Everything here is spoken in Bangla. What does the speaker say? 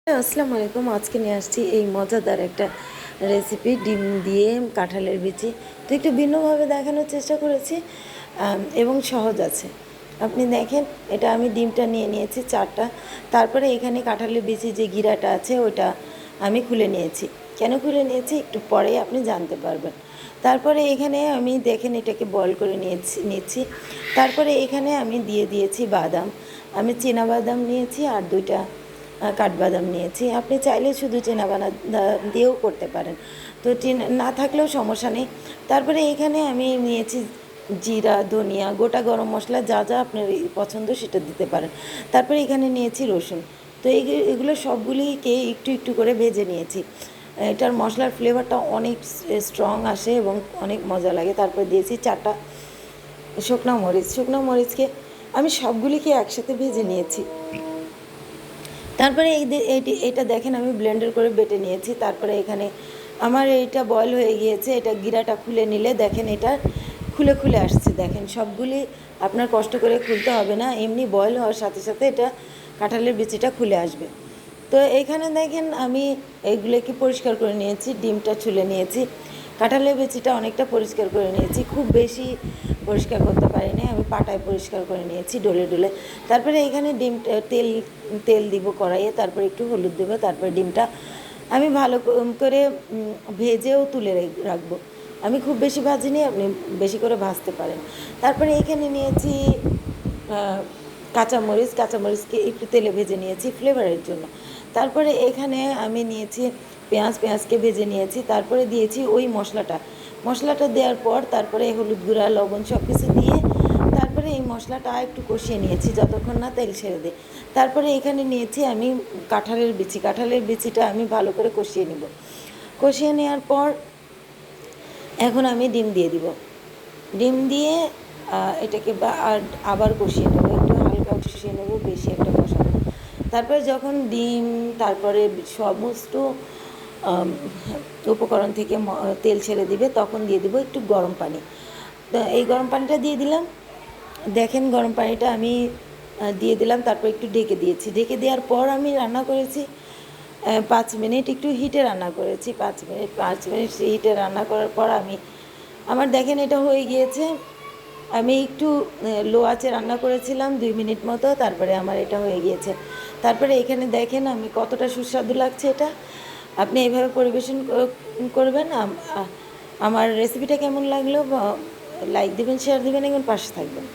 আসসালামু আলাইকুম। আজকে নিয়ে আসছি এই মজাদার একটা রেসিপি, ডিম দিয়ে কাঁঠালের বিচি। তো একটু ভিন্নভাবে দেখানোর চেষ্টা করেছি এবং সহজ আছে। আপনি দেখেন, এটা আমি ডিমটা নিয়ে নিয়েছি 4টা। তারপরে এখানে কাঁঠালের বিচি যে গিরাটা আছে ওটা আমি খুলে নিয়েছি। কেন খুলে নিয়েছি একটু পরেই আপনি জানতে পারবেন। তারপরে এখানে আমি দেখেন এটাকে বয়েল করে নিচ্ছি। তারপরে এখানে আমি দিয়ে দিয়েছি বাদাম। আমি চীনাবাদাম নিয়েছি আর 2টা কাঠবাদাম নিয়েছি। আপনি চাইলে শুধু চীনাবাদাম দিয়েও করতে পারেন, তো না থাকলেও সমস্যা নেই। তারপরে এখানে আমি নিয়েছি জিরা, ধনিয়া, গোটা গরম মশলা, যা যা আপনার পছন্দ সেটা দিতে পারেন। তারপরে এখানে নিয়েছি রসুন। তো এগুলো সবগুলিকে একটু একটু করে ভেজে নিয়েছি। এটার মশলার ফ্লেভারটা অনেক স্ট্রং আসে এবং অনেক মজা লাগে। তারপরে দিয়েছি 4টা শুকনো মরিচকে আমি সবগুলিকে একসাথে ভেজে নিয়েছি। তারপরে এটা দেখেন আমি ব্লেন্ডার করে বেটে নিয়েছি। তারপরে এখানে আমার এইটা বয়েল হয়ে গিয়েছে। এটা গিরাটা খুলে নিলে দেখেন এটা খুলে খুলে আসছে। দেখেন সবগুলি আপনার কষ্ট করে খুলতে হবে না, এমনি বয়েল হওয়ার সাথে সাথে এটা কাঁঠালের বিচিটা খুলে আসবে। তো এখানে দেখেন আমি এইগুলোকে পরিষ্কার করে নিয়েছি, ডিমটা ছুলে নিয়েছি, কাঁঠালের বিচিটা অনেকটা পরিষ্কার করে নিয়েছি, খুব বেশি পরিষ্কার করতে পারিনি, আমি পাটায় পরিষ্কার করে নিয়েছি ডলে ডলে। তারপরে এখানে ডিমটা তেল দিব কড়াইয়ে, তারপরে একটু হলুদ দেবো, তারপরে ডিমটা আমি ভালো করে ভেজেও তুলে রাখবো। আমি খুব বেশি ভাজিনি, আপনি বেশি করে ভাজতে পারেন। তারপরে এখানে নিয়েছি কাঁচামরিচকে একটু তেলে ভেজে নিয়েছি ফ্লেভারের জন্য। তারপরে এখানে আমি নিয়েছি পেঁয়াজকে ভেজে নিয়েছি। তারপরে দিয়েছি ওই মশলাটা দেওয়ার পর তারপরে হলুদ গুঁড়া, লবণ সব কিছু দিয়ে তারপরে এই মশলাটা একটু কষিয়ে নিয়েছি যতক্ষণ না তেল ছেড়ে দেয়। তারপরে এখানে নিয়েছি আমি কাঁঠালের বিচিটা আমি ভালো করে কষিয়ে নেব। কষিয়ে নেওয়ার পর এখন আমি ডিম দিয়ে দিব। ডিম দিয়ে এটাকে আবার কষিয়ে নেব, একটু হালকা কষিয়ে নেব, বেশি একটা কষাবো না। তারপরে যখন ডিম তারপরে সমস্ত উপকরণ থেকে তেল ছেড়ে দিবে তখন দিয়ে দিব একটু গরম পানি। তো এই গরম পানিটা দিয়ে দিলাম। দেখেন গরম পানিটা আমি দিয়ে দিলাম, তারপর একটু ঢেকে দিয়েছি। ঢেকে দেওয়ার পর আমি রান্না করেছি 5 মিনিট, একটু হিটে রান্না করেছি 5 মিনিট হিটে রান্না করার পর আমার দেখেন এটা হয়ে গিয়েছে। আমি একটু লো আঁচে রান্না করেছিলাম 2 মিনিট মতো, তারপরে আমার এটা হয়ে গিয়েছে। তারপরে এখানে দেখেন আমি কতটা সুস্বাদু লাগছে এটা। আপনি এইভাবে পরিবেশন করবেন। আমার রেসিপিটা কেমন লাগলো লাইক দেবেন, শেয়ার দেবেন এবং পাশে থাকবেন।